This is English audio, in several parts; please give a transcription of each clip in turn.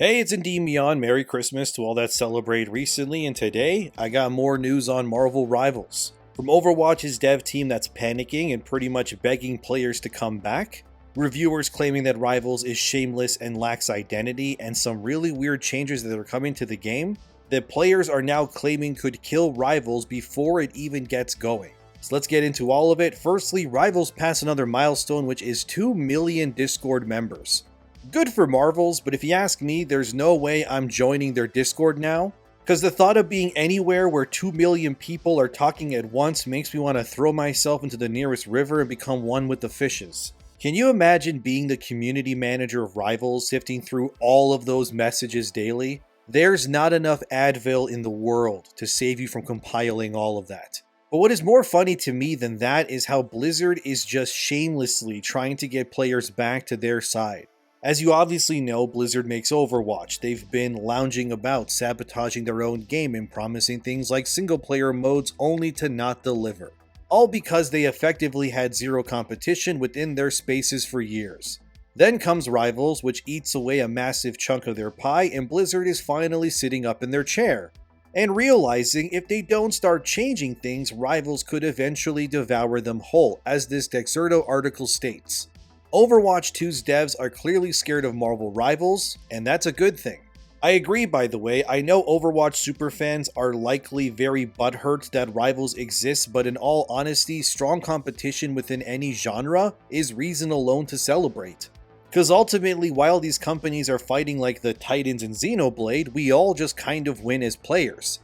Hey, it's Endymion. Merry Christmas to all that celebrate recently, and today I got more news on Marvel Rivals. From Overwatch's dev team that's panicking and pretty much begging players to come back, reviewers claiming that Rivals is shameless and lacks identity, and some really weird changes that are coming to the game that players are now claiming could kill Rivals before it even gets going. So let's get into all of it. Firstly, Rivals passed another milestone, which is 2 million Discord members. Good for Marvels, but if you ask me, there's no way I'm joining their Discord now, because the thought of being anywhere where 2 million people are talking at once makes me want to throw myself into the nearest river and become one with the fishes. Can you imagine being the community manager of Rivals, sifting through all of those messages daily? There's not enough Advil in the world to save you from compiling all of that. But what is more funny to me than that is how Blizzard is just shamelessly trying to get players back to their side. As you obviously know, Blizzard makes Overwatch. They've been lounging about, sabotaging their own game and promising things like single-player modes only to not deliver. All because they effectively had zero competition within their spaces for years. Then comes Rivals, which eats away a massive chunk of their pie, and Blizzard is finally sitting up in their chair, and realizing if they don't start changing things, Rivals could eventually devour them whole, as this Dexerto article states. Overwatch 2's devs are clearly scared of Marvel Rivals, and that's a good thing. I agree, by the way. I know Overwatch superfans are likely very butthurt that Rivals exists, but in all honesty, strong competition within any genre is reason alone to celebrate. Because ultimately, while these companies are fighting like the Titans in Xenoblade, we all just kind of win as players.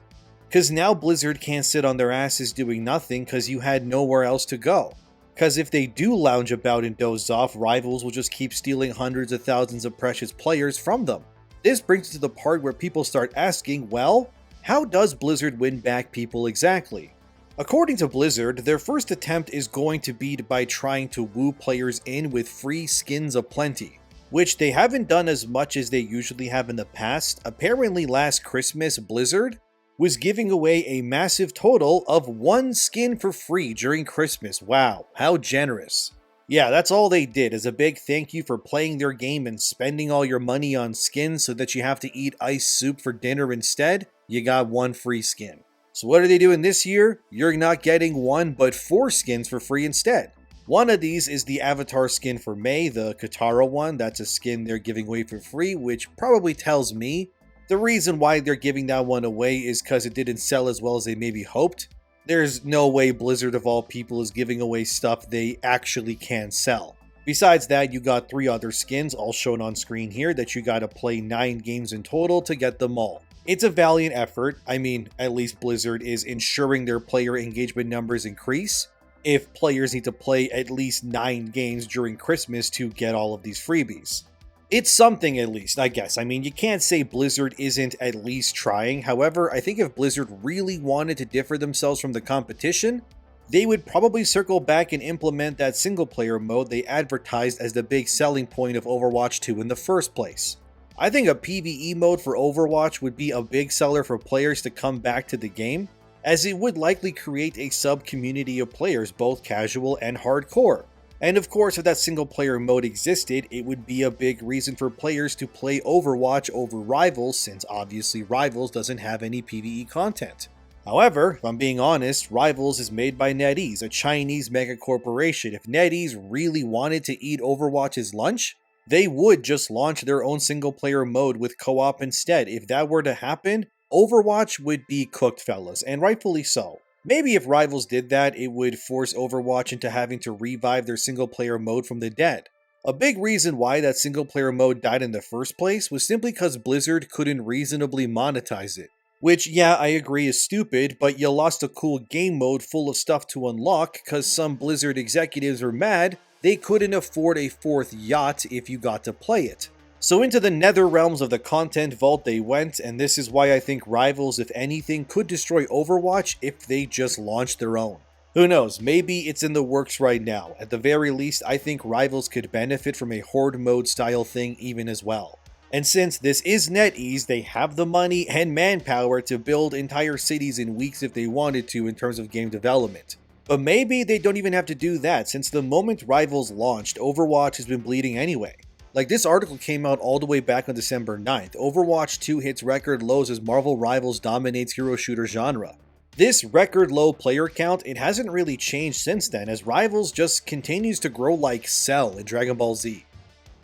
Because now Blizzard can't sit on their asses doing nothing because you had nowhere else to go. Because if they do lounge about and doze off, Rivals will just keep stealing hundreds of thousands of precious players from them. This brings to the part where people start asking, well, how does Blizzard win back people exactly? According to Blizzard, their first attempt is going to be by trying to woo players in with free skins aplenty, which they haven't done as much as they usually have in the past. Apparently last Christmas, Blizzard was giving away a massive total of 1 skin for free during Christmas. Wow, how generous. Yeah, that's all they did, as a big thank you for playing their game and spending all your money on skins so that you have to eat ice soup for dinner instead. You got 1 free skin. So what are they doing this year? You're not getting 1 but 4 skins for free instead. One of these is the avatar skin for Mei, the Katara one. That's a skin they're giving away for free, which probably tells me the reason why they're giving that one away is because it didn't sell as well as they maybe hoped. There's no way Blizzard of all people is giving away stuff they actually can sell. Besides that, you got 3 other skins, all shown on screen here, that you gotta play 9 games in total to get them all. It's a valiant effort. I mean, at least Blizzard is ensuring their player engagement numbers increase, if players need to play at least 9 games during Christmas to get all of these freebies. It's something at least, I guess. I mean, you can't say Blizzard isn't at least trying. However, I think if Blizzard really wanted to differ themselves from the competition, they would probably circle back and implement that single-player mode they advertised as the big selling point of Overwatch 2 in the first place. I think a PVE mode for Overwatch would be a big seller for players to come back to the game, as it would likely create a sub-community of players, both casual and hardcore. And of course, if that single player mode existed, it would be a big reason for players to play Overwatch over Rivals, since obviously Rivals doesn't have any PvE content. However, if I'm being honest, Rivals is made by NetEase, a Chinese mega corporation. If NetEase really wanted to eat Overwatch's lunch, they would just launch their own single player mode with co-op instead. If that were to happen, Overwatch would be cooked, fellas, and rightfully so. Maybe if Rivals did that, it would force Overwatch into having to revive their single-player mode from the dead. A big reason why that single-player mode died in the first place was simply because Blizzard couldn't reasonably monetize it. Which, yeah, I agree is stupid, but you lost a cool game mode full of stuff to unlock because some Blizzard executives were mad they couldn't afford a 4th yacht if you got to play it. So into the nether realms of the content vault they went, and this is why I think Rivals, if anything, could destroy Overwatch if they just launched their own. Who knows, maybe it's in the works right now. At the very least, I think Rivals could benefit from a horde mode style thing even as well. And since this is NetEase, they have the money and manpower to build entire cities in weeks if they wanted to in terms of game development. But maybe they don't even have to do that, since the moment Rivals launched, Overwatch has been bleeding anyway. Like, this article came out all the way back on December 9th. Overwatch 2 hits record lows as Marvel Rivals dominates hero shooter genre. This record low player count, it hasn't really changed since then, as Rivals just continues to grow like Cell in Dragon Ball Z.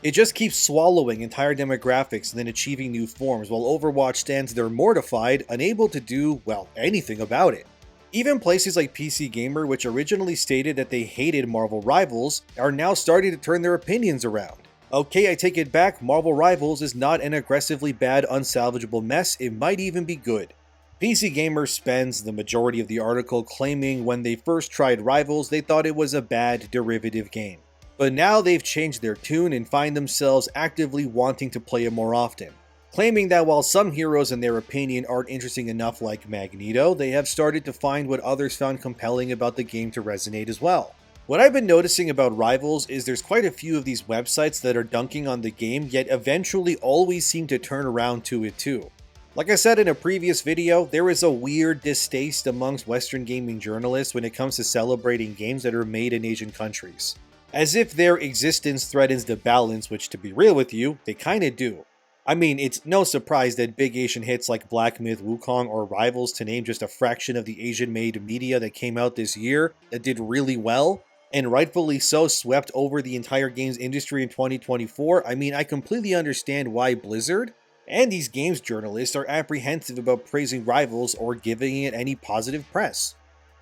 It just keeps swallowing entire demographics and then achieving new forms, while Overwatch stands there mortified, unable to do, well, anything about it. Even places like PC Gamer, which originally stated that they hated Marvel Rivals, are now starting to turn their opinions around. Okay, I take it back, Marvel Rivals is not an aggressively bad, unsalvageable mess, it might even be good. PC Gamer spends the majority of the article claiming when they first tried Rivals, they thought it was a bad derivative game. But now they've changed their tune and find themselves actively wanting to play it more often. Claiming that while some heroes in their opinion aren't interesting enough like Magneto, they have started to find what others found compelling about the game to resonate as well. What I've been noticing about Rivals is there's quite a few of these websites that are dunking on the game, yet eventually always seem to turn around to it too. Like I said in a previous video, there is a weird distaste amongst Western gaming journalists when it comes to celebrating games that are made in Asian countries. As if their existence threatens the balance, which to be real with you, they kinda do. I mean, it's no surprise that big Asian hits like Black Myth, Wukong, or Rivals, to name just a fraction of the Asian-made media that came out this year, that did really well, and rightfully so swept over the entire games industry in 2024. I mean, I completely understand why Blizzard and these games journalists are apprehensive about praising Rivals or giving it any positive press.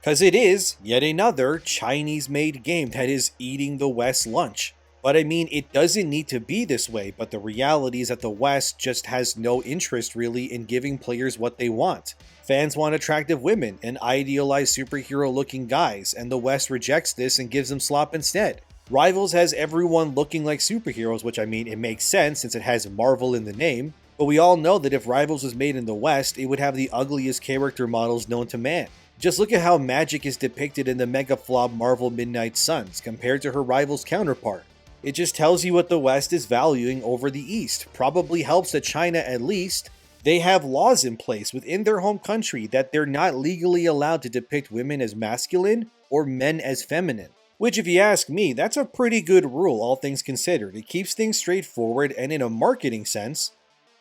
Cause it is yet another Chinese-made game that is eating the West's lunch. But I mean, it doesn't need to be this way, but the reality is that the West just has no interest really in giving players what they want. Fans want attractive women and idealized superhero-looking guys, and the West rejects this and gives them slop instead. Rivals has everyone looking like superheroes, which I mean, it makes sense since it has Marvel in the name, but we all know that if Rivals was made in the West, it would have the ugliest character models known to man. Just look at how Magic is depicted in the mega flop Marvel Midnight Suns compared to her Rivals counterpart. It just tells you what the West is valuing over the East. Probably helps that China, at least, they have laws in place within their home country that they're not legally allowed to depict women as masculine or men as feminine. Which, if you ask me, that's a pretty good rule, all things considered. It keeps things straightforward, and in a marketing sense,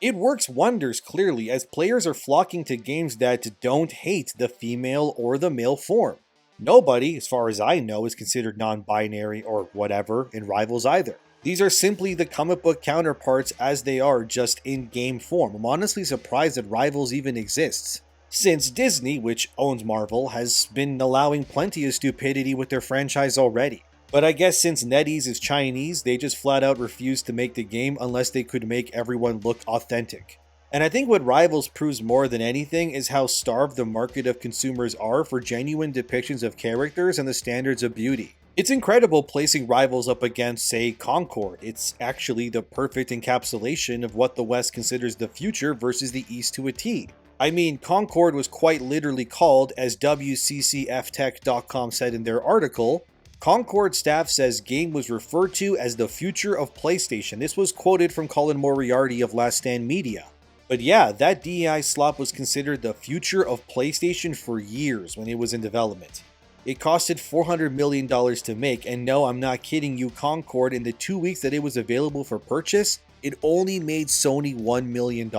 it works wonders clearly, as players are flocking to games that don't hate the female or the male form. Nobody, as far as I know, is considered non-binary or whatever in Rivals either. These are simply the comic book counterparts as they are, just in game form. I'm honestly surprised that Rivals even exists, since Disney, which owns Marvel, has been allowing plenty of stupidity with their franchise already. But I guess since NetEase is Chinese, they just flat out refused to make the game unless they could make everyone look authentic. And I think what Rivals proves more than anything is how starved the market of consumers are for genuine depictions of characters and the standards of beauty. It's incredible placing Rivals up against, say, Concord. It's actually the perfect encapsulation of what the West considers the future versus the East to a T. I mean, Concord was quite literally called, as WCCFtech.com said in their article, Concord staff says game was referred to as the future of PlayStation. This was quoted from Colin Moriarty of Last Stand Media. But yeah, that DEI slop was considered the future of PlayStation for years when it was in development. It costed $400 million to make, and no, I'm not kidding you, Concord, in the 2 weeks that it was available for purchase, it only made Sony $1 million.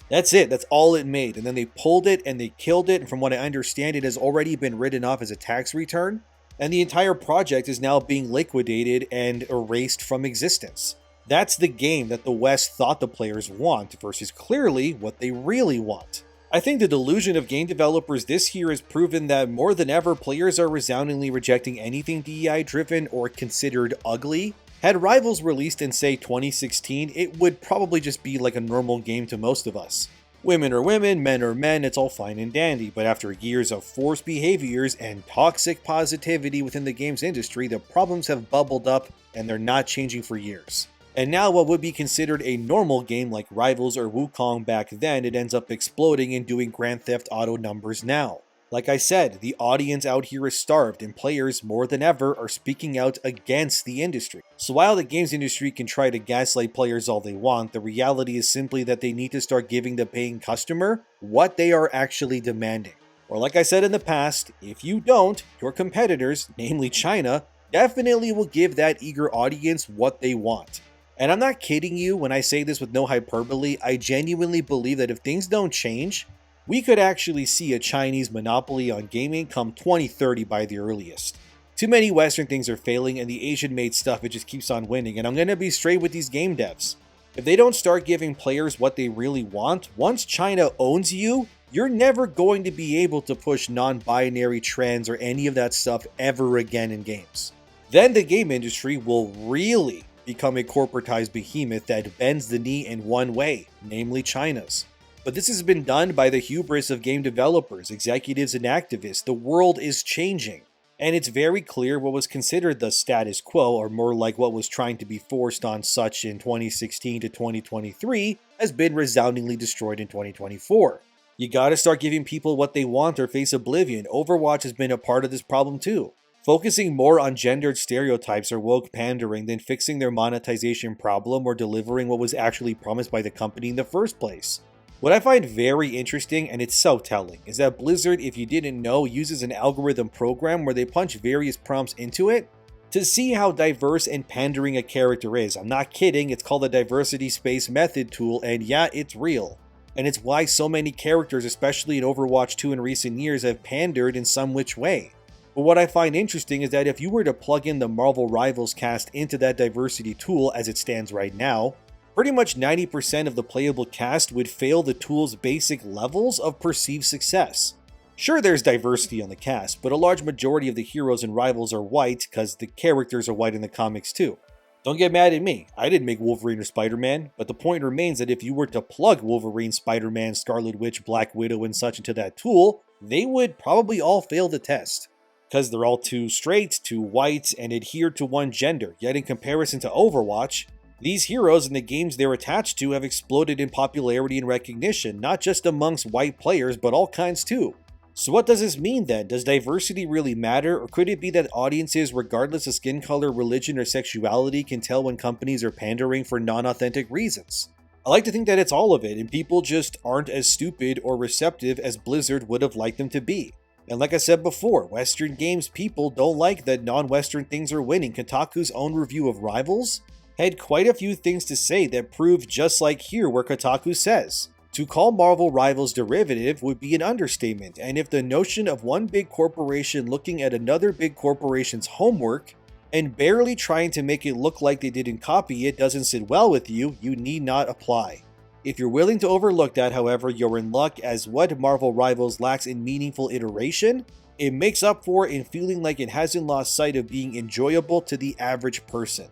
That's it, that's all it made, and then they pulled it and they killed it, and from what I understand, it has already been written off as a tax return, and the entire project is now being liquidated and erased from existence. That's the game that the West thought the players want versus clearly what they really want. I think the delusion of game developers this year has proven that more than ever, players are resoundingly rejecting anything DEI driven or considered ugly. Had Rivals released in, say, 2016, it would probably just be like a normal game to most of us. Women are women, men are men, it's all fine and dandy, but after years of forced behaviors and toxic positivity within the games industry, the problems have bubbled up and they're not changing for years. And now what would be considered a normal game like Rivals or Wukong back then, it ends up exploding and doing Grand Theft Auto numbers now. Like I said, the audience out here is starved and players more than ever are speaking out against the industry. So while the games industry can try to gaslight players all they want, the reality is simply that they need to start giving the paying customer what they are actually demanding. Or like I said in the past, if you don't, your competitors, namely China, definitely will give that eager audience what they want. And I'm not kidding you when I say this with no hyperbole. I genuinely believe that if things don't change, we could actually see a Chinese monopoly on gaming come 2030 by the earliest. Too many Western things are failing, and the Asian-made stuff, it just keeps on winning, and I'm gonna be straight with these game devs. If they don't start giving players what they really want, once China owns you, you're never going to be able to push non-binary trends or any of that stuff ever again in games. Then the game industry will really become a corporatized behemoth that bends the knee in one way, namely China's. But this has been done by the hubris of game developers, executives, and activists. The world is changing, and it's very clear what was considered the status quo, or more like what was trying to be forced on such in 2016 to 2023, has been resoundingly destroyed in 2024. You gotta start giving people what they want or face oblivion. Overwatch has been a part of this problem too. Focusing more on gendered stereotypes or woke pandering than fixing their monetization problem or delivering what was actually promised by the company in the first place. What I find very interesting, and it's so telling, is that Blizzard, if you didn't know, uses an algorithm program where they punch various prompts into it to see how diverse and pandering a character is. I'm not kidding, it's called the Diversity Space Method tool, and yeah, it's real. And it's why so many characters, especially in Overwatch 2 in recent years, have pandered in some which way. But what I find interesting is that if you were to plug in the Marvel Rivals cast into that diversity tool as it stands right now, pretty much 90% of the playable cast would fail the tool's basic levels of perceived success. Sure, there's diversity on the cast, but a large majority of the heroes and rivals are white because the characters are white in the comics too. Don't get mad at me, I didn't make Wolverine or Spider-Man, but the point remains that if you were to plug Wolverine, Spider-Man, Scarlet Witch, Black Widow, and such into that tool, they would probably all fail the test. Because they're all too straight, too white, and adhere to one gender, yet in comparison to Overwatch, these heroes and the games they're attached to have exploded in popularity and recognition, not just amongst white players, but all kinds too. So what does this mean then? Does diversity really matter, or could it be that audiences, regardless of skin color, religion, or sexuality, can tell when companies are pandering for non-authentic reasons? I like to think that it's all of it, and people just aren't as stupid or receptive as Blizzard would have liked them to be. And like I said before, Western games people don't like that non-Western things are winning. Kotaku's own review of Rivals had quite a few things to say that prove just like here where Kotaku says, to call Marvel Rivals derivative would be an understatement, and if the notion of one big corporation looking at another big corporation's homework and barely trying to make it look like they didn't copy it doesn't sit well with you, you need not apply. If you're willing to overlook that, however, you're in luck, as what Marvel Rivals lacks in meaningful iteration, it makes up for in feeling like it hasn't lost sight of being enjoyable to the average person.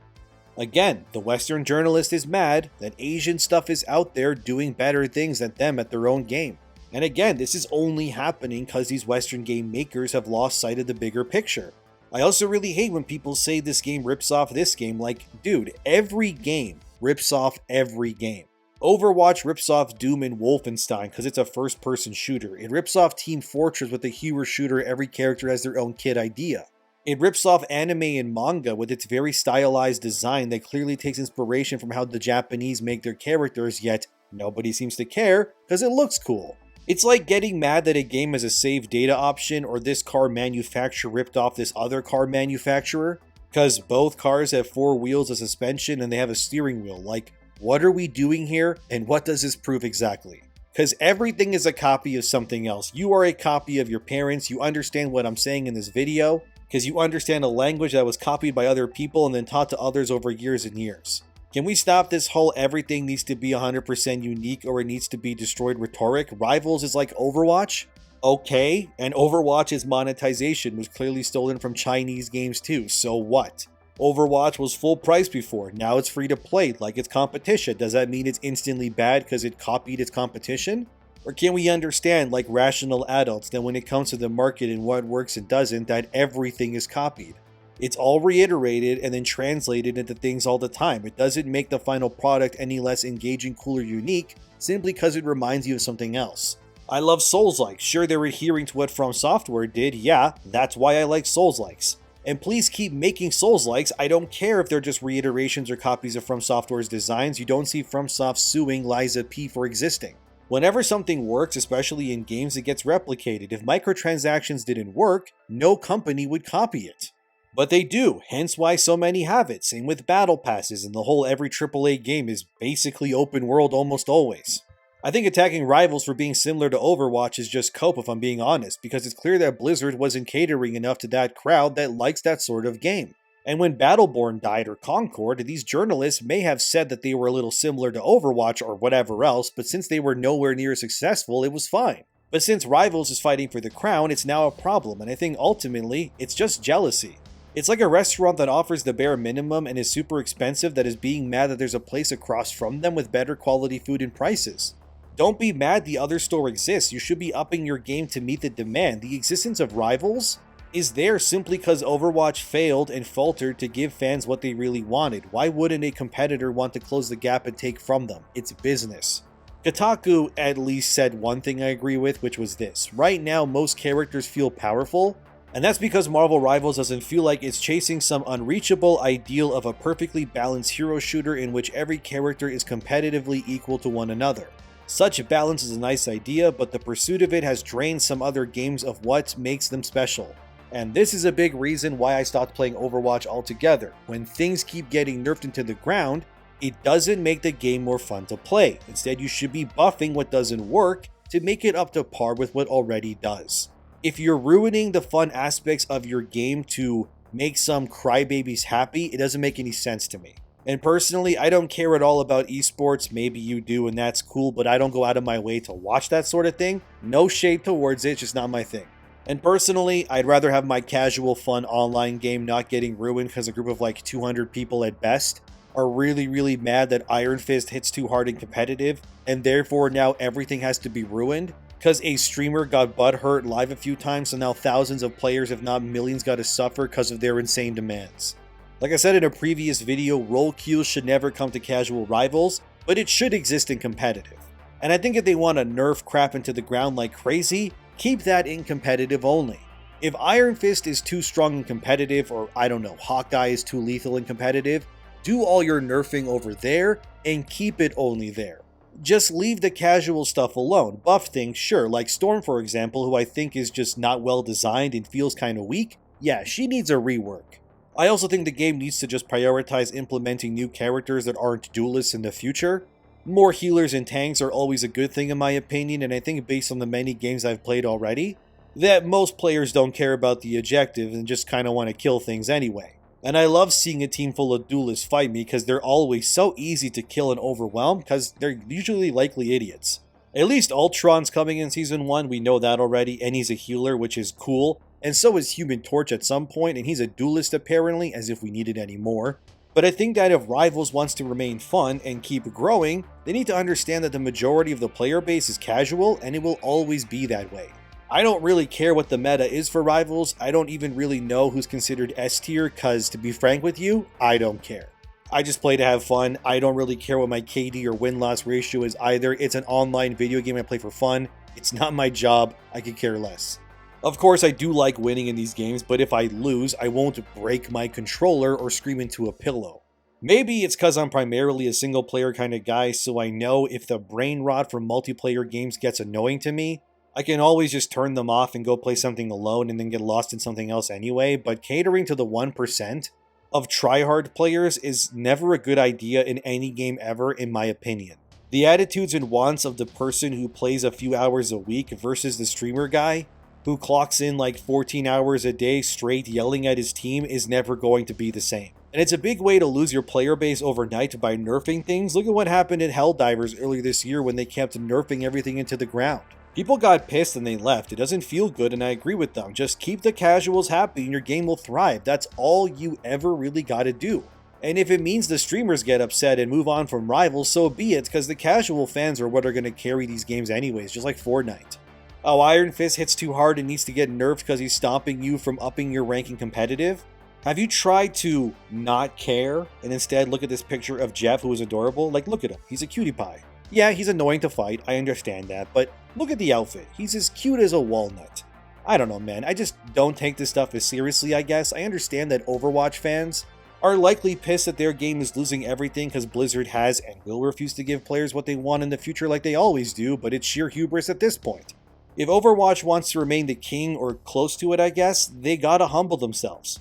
Again, the Western journalist is mad that Asian stuff is out there doing better things than them at their own game. And again, this is only happening because these Western game makers have lost sight of the bigger picture. I also really hate when people say this game rips off this game. Like, dude, every game rips off every game. Overwatch rips off Doom and Wolfenstein because it's a first-person shooter. It rips off Team Fortress with a hero shooter. Every character has their own kid idea. It rips off anime and manga with its very stylized design that clearly takes inspiration from how the Japanese make their characters, yet nobody seems to care because it looks cool. It's like getting mad that a game has a save data option or this car manufacturer ripped off this other car manufacturer because both cars have 4 wheels of suspension and they have a steering wheel. Like, what are we doing here and what does this prove exactly? Because everything is a copy of something else. You are a copy of your parents. You understand what I'm saying in this video because you understand a language that was copied by other people and then taught to others over years and years. Can we stop this whole everything needs to be 100% unique or it needs to be destroyed rhetoric? Rivals is like Overwatch? Okay, and Overwatch's monetization was clearly stolen from Chinese games too, so what? Overwatch was full price before, now it's free to play like its competition. Does that mean it's instantly bad because it copied its competition? Or can we understand, like rational adults, that when it comes to the market and what works and doesn't, that everything is copied? It's all reiterated and then translated into things all the time. It doesn't make the final product any less engaging, cool, or unique, simply because it reminds you of something else. I love Souls-likes. Sure, they're adhering to what From Software did. Yeah, that's why I like Souls-likes. And please keep making Souls-likes. I don't care if they're just reiterations or copies of From Software's designs. You don't see FromSoft suing Liza P for existing. Whenever something works, especially in games, it gets replicated. If microtransactions didn't work, no company would copy it. But they do, hence why so many have it. Same with battle passes, and the whole every AAA game is basically open world almost always. I think attacking rivals for being similar to Overwatch is just cope if I'm being honest, because it's clear that Blizzard wasn't catering enough to that crowd that likes that sort of game. And when Battleborn died or Concord, these journalists may have said that they were a little similar to Overwatch or whatever else, but since they were nowhere near successful, it was fine. But since Rivals is fighting for the crown, it's now a problem, and I think ultimately, it's just jealousy. It's like a restaurant that offers the bare minimum and is super expensive that is being mad that there's a place across from them with better quality food and prices. Don't be mad the other store exists, you should be upping your game to meet the demand. The existence of Rivals is there simply because Overwatch failed and faltered to give fans what they really wanted. Why wouldn't a competitor want to close the gap and take from them? It's business. Kotaku at least said one thing I agree with, which was this. Right now, most characters feel powerful, and that's because Marvel Rivals doesn't feel like it's chasing some unreachable ideal of a perfectly balanced hero shooter in which every character is competitively equal to one another. Such balance is a nice idea, but the pursuit of it has drained some other games of what makes them special. And this is a big reason why I stopped playing Overwatch altogether. When things keep getting nerfed into the ground, it doesn't make the game more fun to play. Instead, you should be buffing what doesn't work to make it up to par with what already does. If you're ruining the fun aspects of your game to make some crybabies happy, it doesn't make any sense to me. And personally, I don't care at all about esports. Maybe you do, and that's cool, but I don't go out of my way to watch that sort of thing. No shade towards it, it's just not my thing. And personally, I'd rather have my casual, fun online game not getting ruined because a group of like 200 people at best are really mad that Iron Fist hits too hard in competitive, and therefore now everything has to be ruined because a streamer got butthurt live a few times, so now thousands of players, if not millions, got to suffer because of their insane demands. Like I said in a previous video, role queues should never come to casual rivals, but it should exist in competitive. And I think if they want to nerf crap into the ground like crazy, keep that in competitive only. If Iron Fist is too strong in competitive, or I don't know, Hawkeye is too lethal in competitive, do all your nerfing over there and keep it only there. Just leave the casual stuff alone. Buff things, sure, like Storm for example, who I think is just not well designed and feels kinda weak. Yeah, she needs a rework. I also think the game needs to just prioritize implementing new characters that aren't duelists in the future. More healers and tanks are always a good thing in my opinion, and I think based on the many games I've played already, that most players don't care about the objective and just kinda want to kill things anyway. And I love seeing a team full of duelists fight me because they're always so easy to kill and overwhelm because they're usually likely idiots. At least Ultron's coming in Season 1, we know that already, and he's a healer, which is cool. And so is Human Torch at some point, and he's a duelist apparently, as if we needed any more. But I think that if Rivals wants to remain fun and keep growing, they need to understand that the majority of the player base is casual, and it will always be that way. I don't really care what the meta is for Rivals. I don't even really know who's considered S tier, cause to be frank with you, I don't care. I just play to have fun. I don't really care what my KD or win-loss ratio is either. It's an online video game I play for fun. It's not my job. I could care less. Of course, I do like winning in these games, but if I lose, I won't break my controller or scream into a pillow. Maybe it's cause I'm primarily a single player kind of guy, so I know if the brain rot from multiplayer games gets annoying to me, I can always just turn them off and go play something alone and then get lost in something else anyway, but catering to the 1% of tryhard players is never a good idea in any game ever, in my opinion. The attitudes and wants of the person who plays a few hours a week versus the streamer guy who clocks in like 14 hours a day straight yelling at his team is never going to be the same. And it's a big way to lose your player base overnight by nerfing things. Look at what happened in Helldivers earlier this year when they kept nerfing everything into the ground. People got pissed and they left. It doesn't feel good, and I agree with them. Just keep the casuals happy and your game will thrive. That's all you ever really gotta do. And if it means the streamers get upset and move on from Rivals, so be it, because the casual fans are what are gonna carry these games anyways, just like Fortnite. Oh, Iron Fist hits too hard and needs to get nerfed because he's stopping you from upping your ranking competitive? Have you tried to not care and instead look at this picture of Jeff who is adorable? Like, look at him. He's a cutie pie. Yeah, he's annoying to fight, I understand that, but look at the outfit. He's as cute as a walnut. I don't know, man. I just don't take this stuff as seriously, I guess. I understand that Overwatch fans are likely pissed that their game is losing everything because Blizzard has and will refuse to give players what they want in the future like they always do, but it's sheer hubris at this point. If Overwatch wants to remain the king or close to it, I guess, they gotta humble themselves.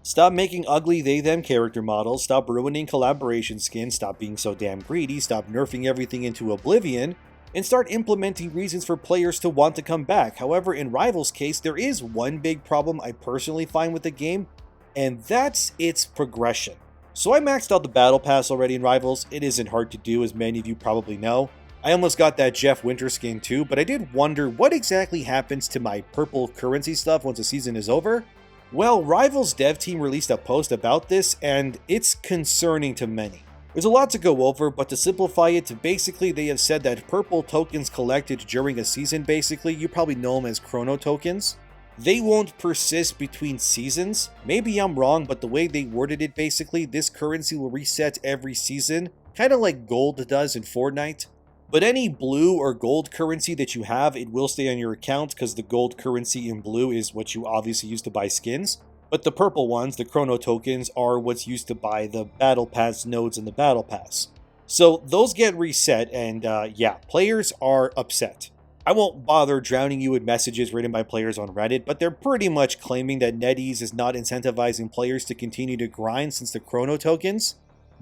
Stop making ugly they-them character models, stop ruining collaboration skins, stop being so damn greedy, stop nerfing everything into oblivion, and start implementing reasons for players to want to come back. However, in Rivals' case, there is one big problem I personally find with the game, and that's its progression. So I maxed out the Battle Pass already in Rivals. It isn't hard to do, as many of you probably know. I almost got that Jeff Winter skin too, but I did wonder what exactly happens to my purple currency stuff once the season is over. Well, Rivals dev team released a post about this, and it's concerning to many. There's a lot to go over, but to simplify it, basically they have said that purple tokens collected during a season, basically, you probably know them as Chrono Tokens, they won't persist between seasons. Maybe I'm wrong, but the way they worded it, basically, this currency will reset every season, kind of like gold does in Fortnite. But any blue or gold currency that you have, it will stay on your account because the gold currency in blue is what you obviously use to buy skins. But the purple ones, the Chrono Tokens, are what's used to buy the Battle Pass nodes in the Battle Pass. So those get reset, and yeah, players are upset. I won't bother drowning you with messages written by players on Reddit, but they're pretty much claiming that NetEase is not incentivizing players to continue to grind since the Chrono Tokens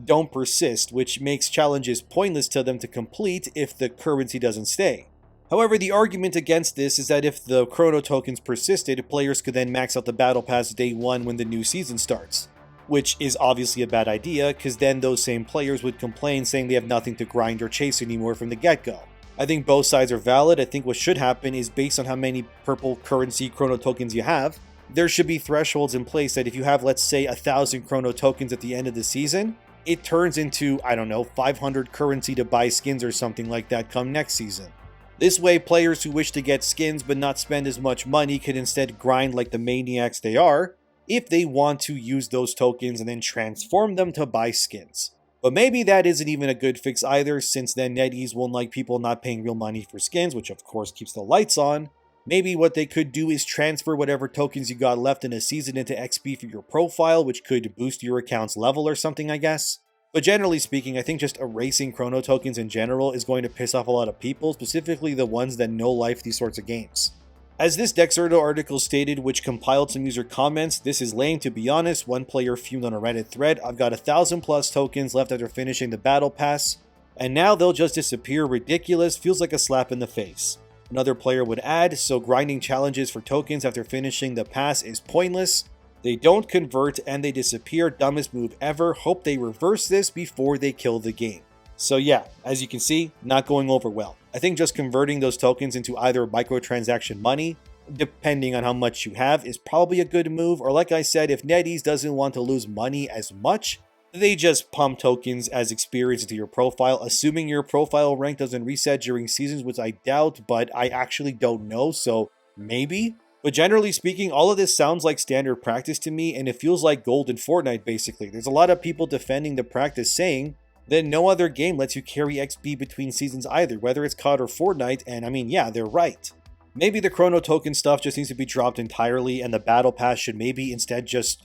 don't persist, which makes challenges pointless to them to complete if the currency doesn't stay. However, the argument against this is that if the Chrono Tokens persisted, players could then max out the Battle Pass day 1 when the new season starts. Which is obviously a bad idea, because then those same players would complain saying they have nothing to grind or chase anymore from the get-go. I think both sides are valid. I think what should happen is based on how many purple currency Chrono Tokens you have, there should be thresholds in place that if you have, let's say, 1,000 Chrono Tokens at the end of the season, it turns into, I don't know, 500 currency to buy skins or something like that come next season. This way, players who wish to get skins but not spend as much money could instead grind like the maniacs they are, if they want to use those tokens and then transform them to buy skins. But maybe that isn't even a good fix either, since then NetEase won't like people not paying real money for skins, which of course keeps the lights on. Maybe what they could do is transfer whatever tokens you got left in a season into XP for your profile, which could boost your account's level or something, I guess. But generally speaking, I think just erasing Chrono Tokens in general is going to piss off a lot of people, specifically the ones that no-life these sorts of games. As this Dexerto article stated, which compiled some user comments, this is lame to be honest. One player fumed on a Reddit thread, I've got 1,000 plus tokens left after finishing the Battle Pass, and now they'll just disappear. Ridiculous, feels like a slap in the face. Another player would add, so grinding challenges for tokens after finishing the pass is pointless. They don't convert and they disappear, dumbest move ever. Hope they reverse this before they kill the game. So yeah, as you can see, not going over well. I think just converting those tokens into either microtransaction money, depending on how much you have, is probably a good move. Or like I said, if NetEase doesn't want to lose money as much, they just pump tokens as experience into your profile, assuming your profile rank doesn't reset during seasons, which I doubt, but I actually don't know, so maybe. But generally speaking, all of this sounds like standard practice to me, and it feels like gold in Fortnite basically. There's a lot of people defending the practice, saying that no other game lets you carry XP between seasons either, whether it's COD or Fortnite, and I mean, yeah, they're right. Maybe the Chrono Token stuff just needs to be dropped entirely, and the Battle Pass should maybe instead just,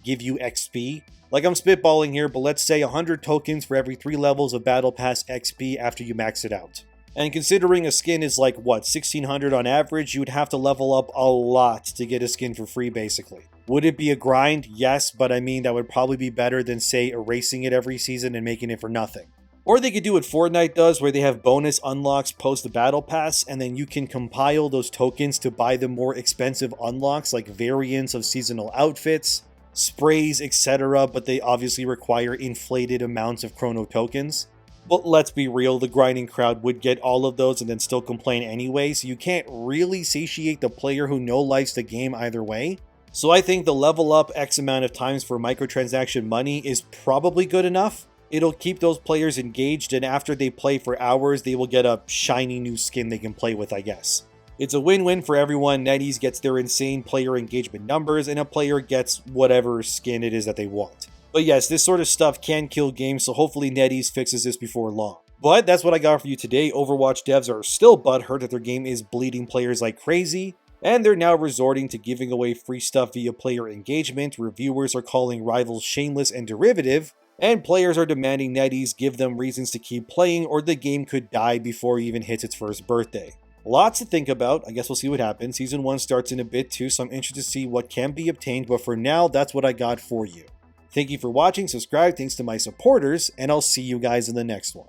give you XP. Like, I'm spitballing here, but let's say 100 tokens for every 3 levels of Battle Pass XP after you max it out. And considering a skin is like, what, 1600 on average, you would have to level up a lot to get a skin for free, basically. Would it be a grind? Yes, but I mean, that would probably be better than, say, erasing it every season and making it for nothing. Or they could do what Fortnite does, where they have bonus unlocks post the Battle Pass, and then you can compile those tokens to buy the more expensive unlocks, like variants of seasonal outfits, sprays, etc., but they obviously require inflated amounts of Chrono Tokens. But let's be real, the grinding crowd would get all of those and then still complain anyway, so you can't really satiate the player who no-lifes the game either way. So I think the level up X amount of times for microtransaction money is probably good enough. It'll keep those players engaged, and after they play for hours, they will get a shiny new skin they can play with, I guess. It's a win-win for everyone. NetEase gets their insane player engagement numbers, and a player gets whatever skin it is that they want. But yes, this sort of stuff can kill games, so hopefully NetEase fixes this before long. But that's what I got for you today. Overwatch devs are still butthurt that their game is bleeding players like crazy, and they're now resorting to giving away free stuff via player engagement. Reviewers are calling Rivals shameless and derivative, and players are demanding NetEase give them reasons to keep playing, or the game could die before it even hits its first birthday. Lots to think about. I guess we'll see what happens. Season 1 starts in a bit too, so I'm interested to see what can be obtained, but for now, that's what I got for you. Thank you for watching, subscribe, thanks to my supporters, and I'll see you guys in the next one.